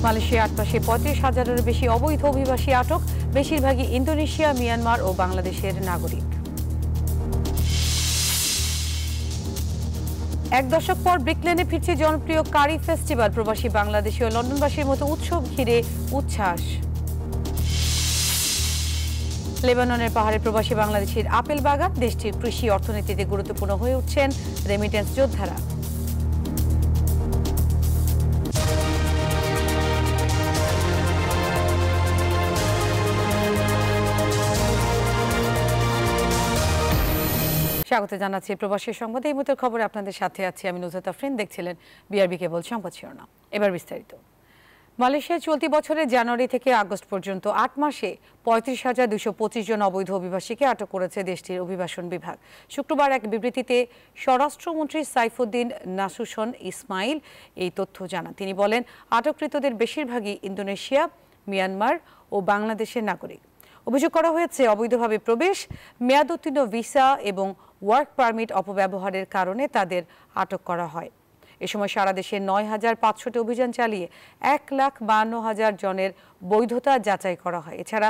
Malaysia আটপাশে ৩৫,০০০-এরও বেশি অবৈধ অভিবাসী আটক, বেশিরভাগই ইন্দোনেশিয়া, মিয়ানমার ও বাংলাদেশের নাগরিক। এক দশক পর ব্রিকলেনে ফিরছে জনপ্রিয় কারি ফেস্টিভ্যাল, প্রবাসী বাংলাদেশি ও লন্ডনবাসীর মতো উৎসব ঘিরে উচ্ছ্বাস। লেবাননের পাহাড়ে প্রবাসী বাংলাদেশির আপেল বাগান, দেশটির কৃষি অর্থনীতিতে গুরুত্বপূর্ণ হয়ে উঠছেন রেমিটেন্স যোদ্ধারা। স্বাগত জানাচ্ছি প্রবাসী সংবাদে। এই মুহূর্তের খবরে আপনাদের সাথে আছি আমি নুসরাত আফরিন। দেখছিলেন বিআরবি কেবল সংবাদ শিরোনাম। এবার বিস্তারিত। মালয়েশিয়ায় চলতি বছরের জানুয়ারি থেকে আগস্ট পর্যন্ত ৮ মাসে ৩৫,২২৫ জন অবৈধ অভিবাসীকে আটক করেছে দেশটির অভিবাসন বিভাগ। শুক্রবার এক বিবৃতিতে স্বরাষ্ট্রমন্ত্রী সাইফুদ্দিন নাসুশন ইসমাইল এই তথ্য জানান। তিনি বলেন, আটককৃতদের বেশিরভাগই ইন্দোনেশিয়া, মিয়ানমার ও বাংলাদেশের নাগরিক। অভিযোগ করা হয়েছে অবৈধভাবে প্রবেশ, মেয়াদোত্তীর্ণ ভিসা এবং ওয়ার্ক পারমিট অপব্যবহারের কারণে তাদের আটক করা হয়। এ সময় সারা দেশে ৯,৫০০টি অভিযান চালিয়ে ১,৫২,০০০ জনের বৈধতা যাচাই করা হয়। এছাড়া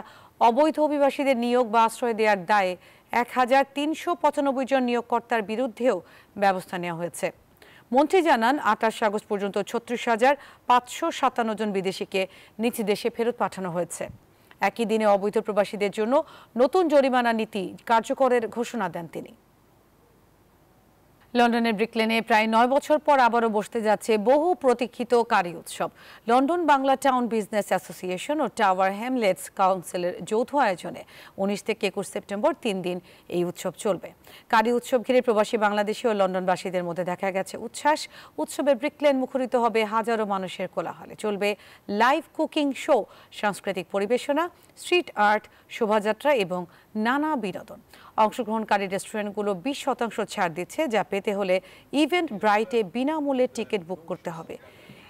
অবৈধ অভিবাসীদের নিয়োগ বা আশ্রয় দেওয়ার দায়ে ১,৩৯৫ জন নিয়োগকর্তার বিরুদ্ধেও ব্যবস্থা নেওয়া হয়েছে। মন্ত্রী জানান, ২৮ আগস্ট পর্যন্ত ৩৬,৫৫৭ জন বিদেশিকে নিজ দেশে ফেরত পাঠানো হয়েছে। একই দিনে অবৈধ প্রবাসীদের জন্য নতুন জরিমানা নীতি কার্যকরের ঘোষণা দেন তিনি। লন্ডনের ব্রিকলেনে প্রায় ৯ বছর পর আবারও বসতে যাচ্ছে বহু প্রতীক্ষিত কারি উৎসব। London Bangla Town business association ও টাওয়ার হ্যামলেটস কাউন্সিলের যৌথ আয়োজনে ১৯ থেকে ২১ সেপ্টেম্বর ৩ দিন এই উৎসব চলবে। কারি উৎসব ঘিরে প্রবাসী বাংলাদেশি ও লন্ডনবাসীদের মধ্যে দেখা গেছে উচ্ছ্বাস। উৎসবে ব্রিকলেন মুখরিত হবে হাজারো মানুষের কোলাহলে। চলবে লাইভ কুকিং শো, সাংস্কৃতিক পরিবেশনা, স্ট্রিট আর্ট, শোভাযাত্রা এবং নানা বিনোদন। অংশগ্রহণকারী রেস্টুরেন্টগুলো ২০% ছাড় দিচ্ছে, যা পেতে হলে ইভেন্ট ব্রাইটে বিনামূল্যে টিকিট বুক করতে হবে।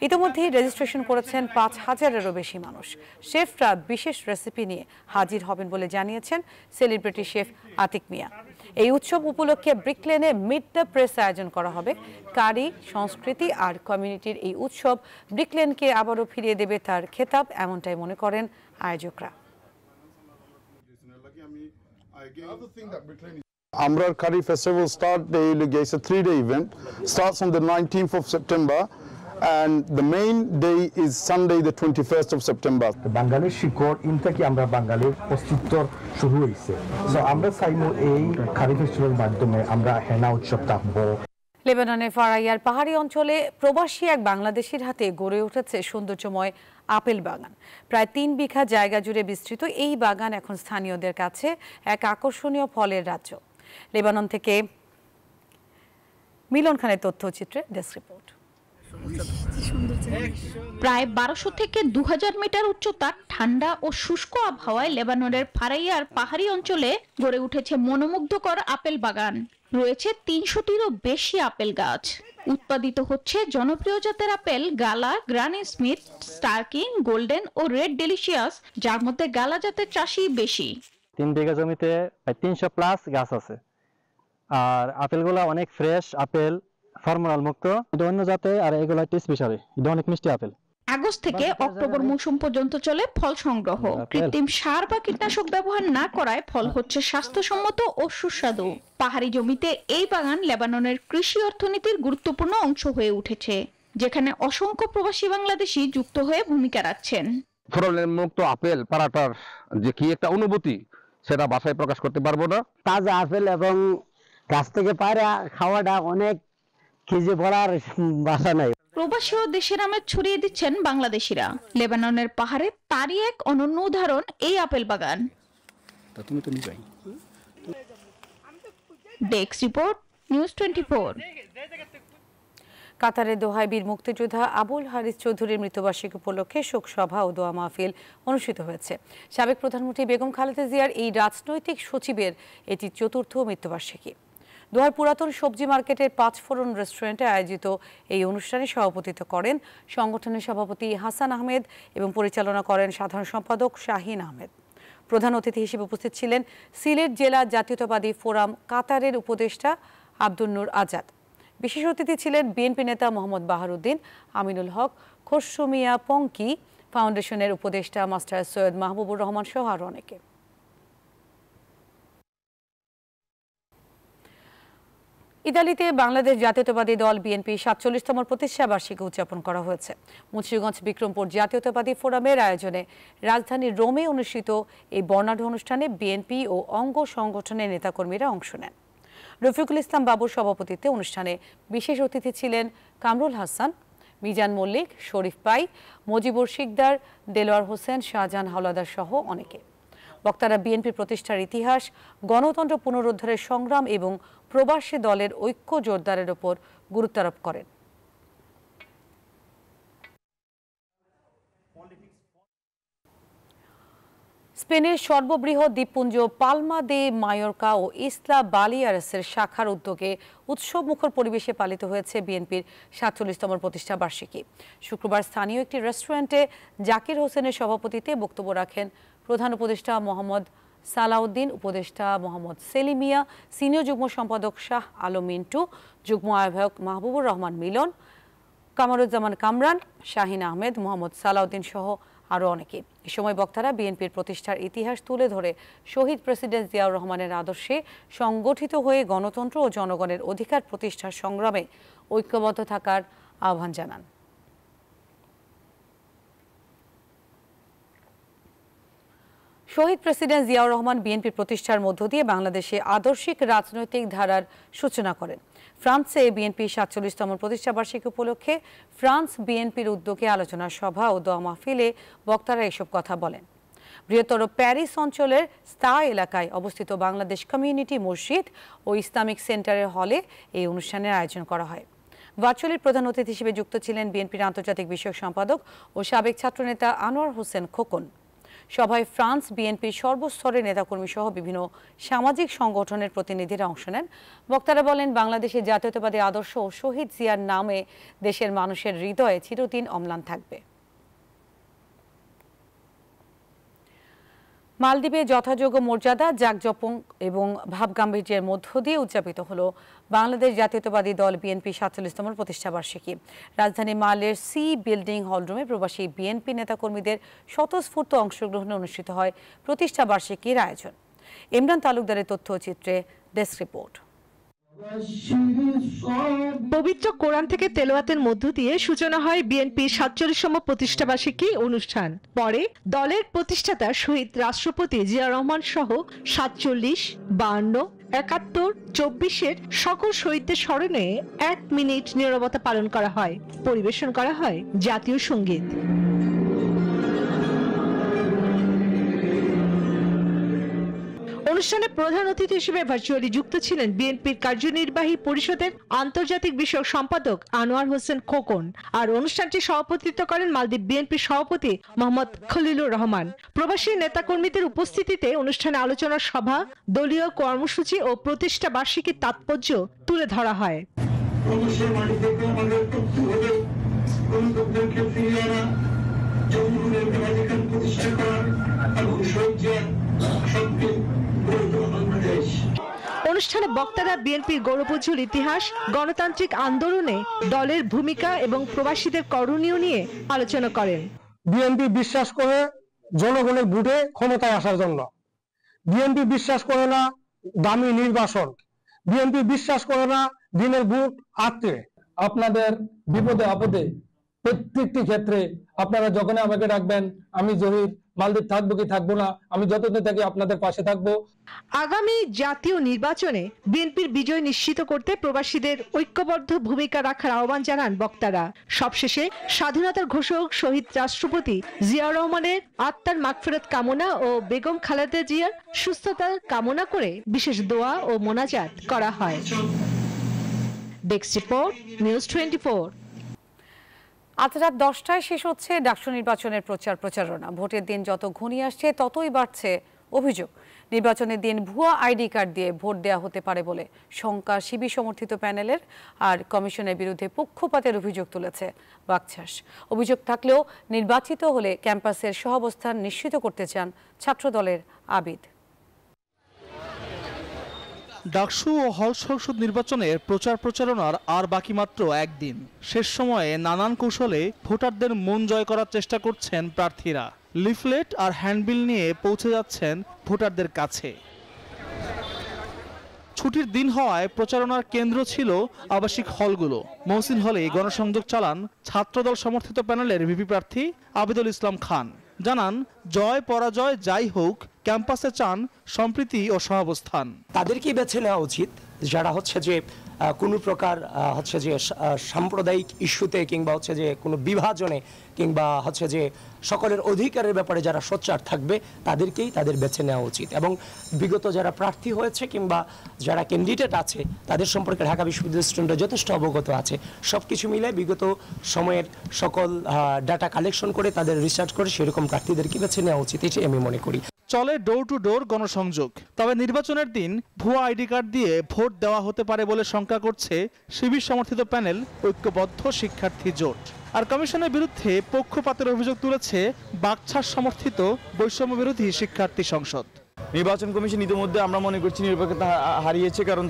ইতিমধ্যেই রেজিস্ট্রেশন করেছেন ৫,০০০-এরও বেশি মানুষ। শেফরা বিশেষ রেসিপি নিয়ে হাজির হবেন বলে জানিয়েছেন সেলিব্রিটি শেফ আতিক মিয়া। এই উৎসব উপলক্ষে ব্রিকলেনে মিট দ্য প্রেস আয়োজন করা হবে। কারি, সংস্কৃতি আর কমিউনিটির এই উৎসব ব্রিকলেনকে আবারও ফিরিয়ে দেবে তার খেতাব, এমনটাই মনে করেন আয়োজকরা। Amrar Curry Festival it's a 3-day event. Starts on the 19th of September and the main day is Sunday the 21st of September. বাঙালির শিকড় থেকে আমরা বাঙালির অস্তিত্ব শুরু হয়েছে। সো আমরা চাইমু এই কারি ফেস্টিভ্যালের মাধ্যমে আমরা হেনা উৎসব থাকবো। লেবাননের ফারাইয়ার পাহাড়ি অঞ্চলে প্রবাসী এক বাংলাদেশির হাতে গড়ে উঠেছে সৌন্দর্যময় আপেল বাগান। প্রায় ৩ বিঘা জায়গা জুড়ে বিস্তৃত এই বাগান এখন স্থানীয়দের কাছে এক আকর্ষণীয় ফলের রাজ্য। লেবানন থেকে মিলন খানের তথ্যচিত্রে ডেস্ক রিপোর্ট। প্রায় ১২০০ থেকে ২০০০ মিটার উচ্চতা, ঠান্ডা ও শুষ্ক আবহাওয়ায় লেবাননের ফারাইয়ার পাহাড়ি অঞ্চলে গড়ে উঠেছে মনোমুগ্ধকর আপেল বাগান। রয়েছে ৩০০টিরও বেশি আপেল গাছ। উৎপাদিত হচ্ছে জনপ্রিয় জাতের আপেল গালা, গ্রানি স্মিথ, স্টারকিং, গোল্ডেন ও রেড ডেলিশিয়াস, যার মধ্যে গালা জাতের চাষি বেশি। ৩ বিঘা জমিতে প্রায় ৩০০+ গাছ আছে। আর আপেলগুলা অনেক ফ্রেশ আপেল, হরমোনাল মুক্ত, এটা অন্য জাতে, আর এগুলা স্পেশালি এটা অনেক মিষ্টি আপেল। আগস্ট থেকে অক্টোবর মৌসুম পর্যন্ত চলে ফল সংগ্রহ। কৃত্রিম সার বা কীটনাশক ব্যবহার না করায় ফল হচ্ছে স্বাস্থ্যসম্মত ও সুস্বাদু। পাহাড়ি জমিতে এই বাগান লেবাননের কৃষি অর্থনীতির গুরুত্বপূর্ণ অংশ হয়ে উঠেছে, যেখানে অসংখ্য প্রবাসী বাংলাদেশি যুক্ত হয়ে ভূমিকা রাখছেন। ফলনের মুক্ত আপেল পাড়াটার যে কি একটা অনুভূতি, সেটা ভাষায় প্রকাশ করতে পারবো না। তাজা আপেল এবং গাছ থেকে পায়রা খাওয়াটা অনেক খিজে পড়ার ভাষা নাই। প্রবাসী ও দেশের আমেজ ছড়িয়ে দিচ্ছেন বাংলাদেশিরা। লেবাননের পাহাড়ে তারই এক অনন্য উদাহরণ এই আপেল বাগান। Desk report, news 24। কাতারের দোহায় বীর মুক্তিযোদ্ধা আবুল হারিস চৌধুরীর মৃত্যুবার্ষিকী উপলক্ষে শোকসভা ও দোয়া মাহফিল অনুষ্ঠিত হয়েছে। সাবেক প্রধানমন্ত্রী বেগম খালেদা জিয়ার এই রাজনৈতিক সচিবের এটি ৪র্থ মৃত্যুবার্ষিকী। দোহার পুরাতন সবজি মার্কেটের ৫ ফোরন রেস্টুরেন্টে আয়োজিত এই অনুষ্ঠানে সভাপতিত্ব করেন সংগঠনের সভাপতি হাসান আহমেদ এবং পরিচালনা করেন সাধারণ সম্পাদক শাহিন আহমেদ। প্রধান অতিথি হিসেবে উপস্থিত ছিলেন সিলেট জেলা জাতীয়তাবাদী ফোরাম কাতারের উপদেষ্টা আব্দুল নূর আজাদ। বিশেষ অতিথি ছিলেন বিএনপি নেতা মোহাম্মদ বাহারউদ্দিন, আমিনুল হক, খসরু মিয়া পঙ্কি, ফাউন্ডেশনের উপদেষ্টা মাস্টার সৈয়দ মাহবুবুর রহমান সহ আরও অনেকে। ইতালিতে বাংলাদেশ জাতীয়তাবাদী দল বিএনপি ৪৭তম প্রতিষ্ঠা বার্ষিকী উদযাপন করা হয়েছে। মুন্সিগঞ্জ বিক্রমপুর জাতীয়তাবাদী ফোরামের আয়োজনে রাজধানীর রোমে অনুষ্ঠিত এই বর্ণাঢ্য অনুষ্ঠানে বিএনপি ও অঙ্গ সংগঠনের নেতাকর্মীরা অংশ নেন। রফিকুল ইসলাম বাবুর সভাপতিত্বে অনুষ্ঠানে বিশেষ অতিথি ছিলেন কামরুল হাসান, মিজান মল্লিক, শরীফ পাই, মজিবুর শিকদার, দেলোয়ার হোসেন, শাহজাহান হাওলাদার সহ অনেকে। বক্তারা বিএনপি প্রতিষ্ঠার ইতিহাস, গণতন্ত্র পুনরুদ্ধারের সংগ্রাম এবং প্রবাসী দলের ঐক্য জোরদারের উপর গুরুত্বারোপ করেন। স্পেনের সর্ববৃহৎ দ্বীপপুঞ্জ পালমা দে মায়োরকা ও ইসলা বালিয়ারেসের শাখার উদ্যোগে উৎসবমুখর পরিবেশে পালিত হয়েছে বিএনপির ৪৭তম প্রতিষ্ঠা বার্ষিকী। শুক্রবার স্থানীয় একটি রেস্টুরেন্টে জাকির হোসেনের সভাপতিত্বে বক্তব্য রাখেন প্রধান উপদেষ্টা মোহাম্মদ সালাউদ্দিন, উপদেষ্টা মোহাম্মদ সেলিমিয়া, সিনিয়র যুগ্ম সম্পাদক শাহ আলম মিন্টু, যুগ্ম আহ্বায়ক মাহবুবুর রহমান মিলন, কামরুজ্জামান কামরান, শাহিন আহমেদ, মোহাম্মদ সালাউদ্দিন সহ আরও অনেকে। এ সময় বক্তারা বিএনপির প্রতিষ্ঠার ইতিহাস তুলে ধরে শহীদ প্রেসিডেন্ট জিয়াউর রহমানের আদর্শে সংগঠিত হয়ে গণতন্ত্র ও জনগণের অধিকার প্রতিষ্ঠার সংগ্রামে ঐক্যবদ্ধ থাকার আহ্বান জানান। শহীদ প্রেসিডেন্ট জিয়াউর রহমান বিএনপি প্রতিষ্ঠার মধ্য দিয়ে বাংলাদেশে আদর্শিক রাজনৈতিক ধারার সূচনা করেন। ফ্রান্সে বিএনপি ৪৭তম প্রতিষ্ঠা বার্ষিকী উপলক্ষে ফ্রান্স বিএনপির উদ্যোগে আলোচনা সভা ও দোয়া মাহফিলে বক্তারা এসব কথা বলেন। বৃহত্তর প্যারিস অঞ্চলের স্তা এলাকায় অবস্থিত বাংলাদেশ কমিউনিটি মসজিদ ও ইসলামিক সেন্টারের হলে এই অনুষ্ঠানের আয়োজন করা হয়। ভার্চুয়ালি প্রধান অতিথি হিসেবে যুক্ত ছিলেন বিএনপির আন্তর্জাতিক বিষয়ক সম্পাদক ও সাবেক ছাত্রনেতা আনোয়ার হোসেন খোকন। সভায় ফ্রান্স বিএনপির সর্বস্তরের নেতাকর্মী সহ বিভিন্ন সামাজিক সংগঠনের প্রতিনিধিরা অংশ নেন। বক্তারা বলেন, বাংলাদেশের জাতীয়তাবাদী আদর্শ ও শহীদ জিয়ার নামে দেশের মানুষের হৃদয়ে চিরদিন অম্লান থাকবে। মালদ্বীপে যথাযোগ্য মর্যাদা, জাঁকজমক এবং ভাবগাম্ভীর্যের মধ্য দিয়ে উদযাপিত হলো বাংলাদেশ জাতীয়তাবাদী দল বিএনপি ৪৭তম প্রতিষ্ঠা বার্ষিকী। রাজধানী মালের সি বিল্ডিং হলরুমে প্রবাসী বিএনপি নেতাকর্মীদের স্বতঃস্ফূর্ত অংশগ্রহণে অনুষ্ঠিত হয় প্রতিষ্ঠা বার্ষিকীর আয়োজন। ইমরান তালুকদারের তথ্যচিত্রে ডেস্ক রিপোর্ট। পবিত্র কোরআন থেকে তেলাওয়াতের মধ্য দিয়ে সূচনা হয় বিএনপির ৪৭তম প্রতিষ্ঠাবার্ষিকী অনুষ্ঠান। পরে দলের প্রতিষ্ঠাতা শহীদ রাষ্ট্রপতি জিয়া রহমান সহ ৪৭, ৫২, ৭১, ২৪-এর সকল শহীদদের স্মরণে ১ মিনিট নীরবতা পালন করা হয়। পরিবেশন করা হয় জাতীয় সঙ্গীত। অনুষ্ঠানে প্রধান অতিথি হিসেবে ভার্চুয়ালি যুক্ত ছিলেন বিএনপির কার্যনির্বাহী পরিষদের আন্তর্জাতিক বিষয়ক সম্পাদক আনোয়ার হোসেন খোকন। আর অনুষ্ঠানটি সভাপতিত্ব করেন মালদ্বীপ বিএনপির সভাপতি মোহাম্মদ খলিলুর রহমান। প্রবাসী নেতাকর্মীদের উপস্থিতিতে অনুষ্ঠানে আলোচনা সভা, দলীয় কর্মসূচি ও প্রতিষ্ঠা বার্ষিকীর তাৎপর্য তুলে ধরা হয়। অনুষ্ঠানে বক্তারা বিএনপির গৌরবোজ্জ্বল ইতিহাস, গণতান্ত্রিক আন্দোলনে দলের ভূমিকা এবং প্রবাসীদের করণীয় নিয়ে আলোচনা করেন। বিএনপি বিশ্বাস করে জনগণের ভোটে ক্ষমতায় আসার জন্য। বিএনপি বিশ্বাস করে না দামি নির্বাচন। বিএনপি বিশ্বাস করে না দিনের ভোট আঁকড়ে। আপনাদের বিপদে আপদে প্রত্যেকটি ক্ষেত্রে আপনারা যখন আমাকে ডাকবেন, আমি জহির মালদ্বীপ থাকবো কি থাকবো না, আমি যতদিন থাকি আপনাদের পাশে থাকবো। আগামী জাতীয় নির্বাচনে বিএনপির বিজয় নিশ্চিত করতে প্রবাসীদের ঐক্যবদ্ধ ভূমিকা রাখার আহ্বান জানান বক্তারা। সবশেষে স্বাধীনতার ঘোষক শহীদ রাষ্ট্রপতি জিয়াউর রহমানের আত্মার মাগফিরাত কামনা ও বেগম খালেদা জিয়ার সুস্থতা কামনা করে বিশেষ দোয়া ও মোনাজাত করা হয়। Desk report, news 24। আজ রাত 10টায় শেষ হচ্ছে ডাকসু নির্বাচনের প্রচারণা। ভোটের দিন যত ঘনিয়ে আসছে ততই বাড়ছে অভিযোগ নির্বাচনের দিন ভুয়া আইডি কার্ড দিয়ে ভোট দেওয়া হতে পারে বলে শঙ্কা শিবির সমর্থিত প্যানেলের। আর কমিশনের বিরুদ্ধে পক্ষপাতের অভিযোগ তুলেছে বাকছাস। অভিযোগ থাকলেও নির্বাচিত হলে ক্যাম্পাসের সহাবস্থান নিশ্চিত করতে চান ছাত্রদলের আবিদ। ডাকসু ও হল সংসদ নির্বাচনের প্রচারণার আর বাকি মাত্র একদিন। শেষ সময়ে নানান কৌশলে ভোটারদের মন জয় করার চেষ্টা করছেন প্রার্থীরা। লিফলেট আর হ্যান্ডবিল নিয়ে পৌঁছে যাচ্ছেন ভোটারদের কাছে। ছুটির দিন হওয়ায় প্রচারণার কেন্দ্র ছিল আবাসিক হলগুলো। মহসিন হলে গণসংযোগ চালান ছাত্রদল সমর্থিত প্যানেলের ভিপি প্রার্থী আবিদুল ইসলাম খান। জানান, জয় পরাজয় যাই হোক, ক্যাম্পাসে চান সম্প্রীতি ও সহাবস্থান। তাদেরকেই বেছে নেওয়া উচিত যারা হচ্ছে যে কোনো প্রকার হচ্ছে যে সাম্প্রদায়িক ইস্যুতে কিংবা হচ্ছে যে কোনো বিভাজনে কিংবা হচ্ছে যে সকলের অধিকারের ব্যাপারে যারা সোচ্চার থাকবে তাদেরকেই তাদের বেছে নেওয়া উচিত। এবং বিগত যারা প্রার্থী হয়েছে কিংবা যারা ক্যান্ডিডেট আছে তাদের সম্পর্কে ঢাকা বিশ্ববিদ্যালয় স্টুডেন্টরা যথেষ্ট অবগত আছে। সব কিছু মিলে বিগত সময়ের সকল ডাটা কালেকশন করে তাদের রিসার্চ করে সেরকম প্রার্থীদেরকে বেছে নেওয়া উচিত, এটাই আমি মনে করি। চলে ডোর টু ডোর গণসংযোগ। তবে নির্বাচনের দিন ভুয়া আইডি কার্ড দিয়ে ভোট দেওয়া হতে পারে বলে শঙ্কা করছে শিবির সমর্থিত প্যানেল ঐক্যবদ্ধ শিক্ষার্থী জোট। আর কমিশনের বিরুদ্ধে পক্ষপাতের অভিযোগ তুলেছে বাকছাড় সমর্থিত বৈষম্য বিরোধী শিক্ষার্থী সংসদ। নির্বাচন কমিশন ইতিমধ্যে আমরা মনে করছি নিরপেক্ষতা হারিয়েছে, কারণ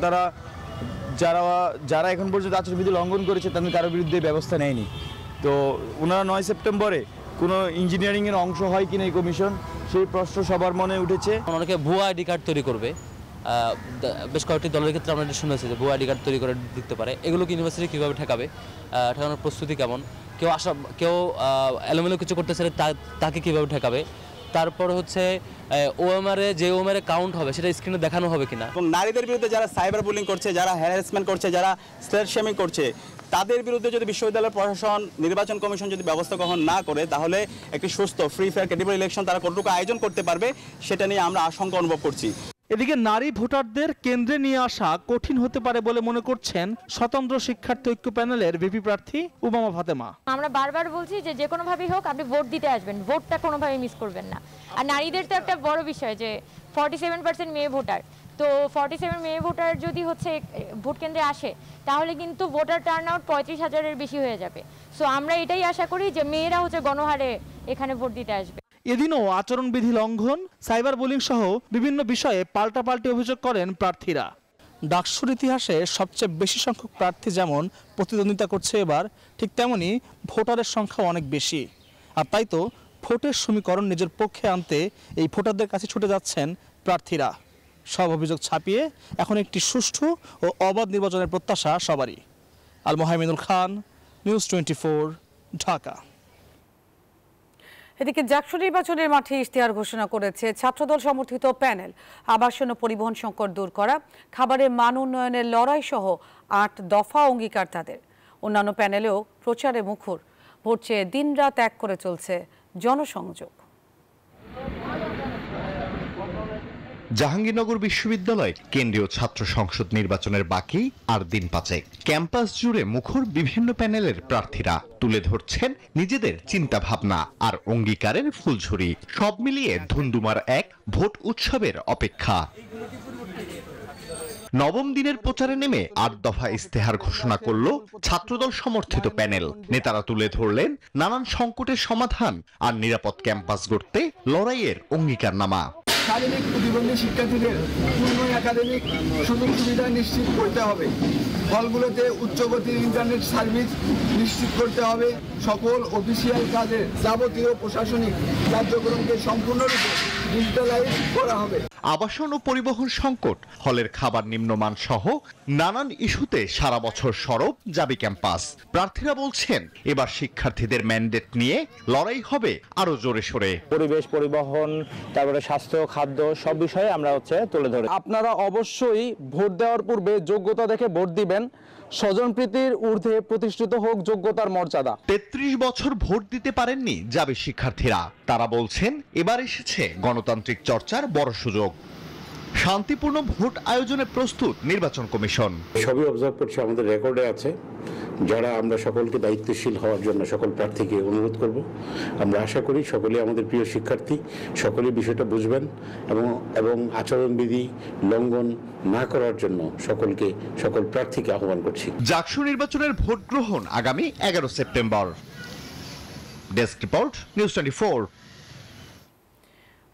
যারা এখন পর্যন্ত আচরণবিধি লঙ্ঘন করেছে তাদের কারোর বিরুদ্ধে ব্যবস্থা নেয়নি। তো ওনারা 9 সেপ্টেম্বরে কোনো ইঞ্জিনিয়ারিংয়ের অংশ হয় কিনা এই কমিশন, সেই প্রশ্ন সবার মনে উঠেছে। অনেকে ভুয়া আইডি কার্ড তৈরি করবে, বেশ কয়েকটি দলের ক্ষেত্রে আমরা শুনেছি যে ভুয়া আইডি কার্ড তৈরি করে দিতে পারে। এগুলো ইউনিভার্সিটি কীভাবে ঠেকাবে, ঠেকানোর প্রস্তুতি কেমন, কেউ এলোমেলো কিছু করতে চাইলে তাকে কীভাবে ঠেকাবে। তারপর হচ্ছে ওএমআরে যে ওএমআরে কাউন্ট হবে সেটা স্ক্রিনে দেখানো হবে কিনা। এবং নারীদের বিরুদ্ধে যারা সাইবার বুলিং করছে, যারা হ্যারাসমেন্ট করছে, যারা স্লেট শেমিং করছে, তাদের বিরুদ্ধে যদি বিশ্ববিদ্যালয় প্রশাসন, নির্বাচন কমিশন যদি ব্যবস্থা গ্রহণ না করে, তাহলে একটি সুস্থ ফ্রি ফেয়ার ক্রেডিবল ইলেকশন তারা কতটুকু আয়োজন করতে পারবে সেটা নিয়ে আমরা আশঙ্কা অনুভব করছি। এদিকে নারী ভোটারদের কেন্দ্রে নিয়ে আসা কঠিন হতে পারে বলে মনে করছেন স্বতন্ত্র শিক্ষার্থী ঐক্য প্যানেলের ভিপি প্রার্থী উমামা ফাতেমা। আমরা বারবার বলছি যে কোনোভাবেই হোক আপনি ভোট দিতে আসবেন, ভোটটা কোনোভাবেই মিস করবেন না। আর নারীদের তো একটা বড় বিষয় যে 47% মেয়ে ভোটার, তো 47 মেয়ে ভোটার যদি হচ্ছে ভোট কেন্দ্রে আসে তাহলে কিন্তু ভোটার টার্ন আউট 35,000-এর বেশি হয়ে যাবে। সো আমরা এটাই আশা করি যে মেয়েরা হচ্ছে গণহারে এখানে ভোট দিতে আসবে। এদিনও আচরণবিধি লঙ্ঘন, সাইবার বুলিং সহ বিভিন্ন বিষয়ে পাল্টাপাল্টি অভিযোগ করেন প্রার্থীরা। ডাকসুর ইতিহাসে সবচেয়ে বেশি সংখ্যক প্রার্থী যেমন প্রতিদ্বন্দ্বিতা করছে এবার, ঠিক তেমনি ভোটারের সংখ্যা অনেক বেশি। আর তাই তো ভোটের সমীকরণ নিজের পক্ষে আনতে এই ভোটারদের কাছে ছুটে যাচ্ছেন প্রার্থীরা। সব অভিযোগ ছাপিয়ে এখন একটি সুষ্ঠু ও অবাধ নির্বাচনের প্রত্যাশা সবারই। আল মোহাইমিনুল খান, নিউজ 24, ঢাকা। এদিকে জাকসু নির্বাচনের মাঠে ইশতেহার ঘোষণা করেছে ছাত্রদল সমর্থিত প্যানেল। আবাসন ও পরিবহন সংকট দূর করা, খাবারের মান উন্নয়নের লড়াই সহ 8 দফা অঙ্গীকার তাদের। অন্যান্য প্যানেলেও প্রচারে মুখর। ভোট চেয়ে দিনরাত এক করে চলছে জনসংযোগ। জাহাঙ্গীরনগর বিশ্ববিদ্যালয় কেন্দ্রীয় ছাত্র সংসদ নির্বাচনের বাকি আর দিন 5। ক্যাম্পাস জুড়ে মুখর বিভিন্ন প্যানেলের প্রার্থীরা তুলে ধরছেন নিজেদের চিন্তা ভাবনা আর অঙ্গীকারের ফুলঝুরি। সব মিলিয়ে ধুন্দুমার এক ভোট উৎসবের অপেক্ষা। নবম দিনের প্রচারে নেমে 8 দফা ইশতেহার ঘোষণা করল ছাত্রদল সমর্থিত প্যানেল। নেতারা তুলে ধরলেন নানান সংকটের সমাধান আর নিরাপদ ক্যাম্পাস গড়তে লড়াইয়ের অঙ্গীকারনামা। শারীরিক প্রতিবন্ধী শিক্ষার্থীদের পূর্ণ একাডেমিক সুযোগ সুবিধা নিশ্চিত করতে হবে। হলগুলোতে উচ্চগতির ইন্টারনেট সার্ভিস নিশ্চিত করতে হবে। সকল অফিসিয়াল কাজের যাবতীয় প্রশাসনিক কার্যক্রমকে সম্পূর্ণরূপে ডিজিটালাইজ করা হবে। আবাসন ও পরিবহন সংকট, হলের খাবার নিম্নমান সহ নানান ইস্যুতে সারা বছর সরব যাবে ক্যাম্পাস। প্রার্থীরা বলছেন এবার শিক্ষার্থীদের ম্যান্ডেট নিয়ে লড়াই হবে আরো জোরে সোরে। পরিবেশ, পরিবহন, তারপরে স্বাস্থ্য, খাদ্য সব বিষয়ে আমরা তুলে ধরি। আপনারা অবশ্যই ভোট দেওয়ার পূর্বে যোগ্যতা দেখে ভোট দিবেন। স্বজনপ্রীতির ঊর্ধ্বে প্রতিষ্ঠিত হোক যোগ্যতার মর্যাদা। 33 বছর ভোট দিতে পারেননি যাবে শিক্ষার্থীরা। তারা বলছেন এবার এসেছে গণতান্ত্রিক চর্চার বড় সুযোগ। শান্তিপূর্ণ ভোট আয়োজনে প্রস্তুত নির্বাচন কমিশন। সবই অবজার্ভ করছে, আমাদের রেকর্ডে আছে। যারা আমরা সকলকে দায়িত্বশীল হওয়ার জন্য সকল প্রার্থীকে অনুরোধ করব। আমরা আশা করি সকলেই আমাদের প্রিয় শিক্ষার্থী, সকলেই বিষয়টা বুঝবেন এবং আচরণবিধি লঙ্ঘন না করার জন্য সকল প্রার্থীকে আহ্বান করছি। জাকসু নির্বাচনের ভোট গ্রহণ আগামী 11 সেপ্টেম্বর। Desk report, news 24।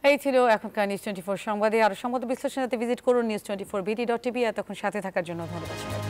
এই ছিল এখনকার নিউজ 24 সংবাদে। আর সংবাদ বিশ্লেষণ ভিজিট করুন news24bd.tv। এতক্ষণ সাথে থাকার জন্য ধন্যবাদ।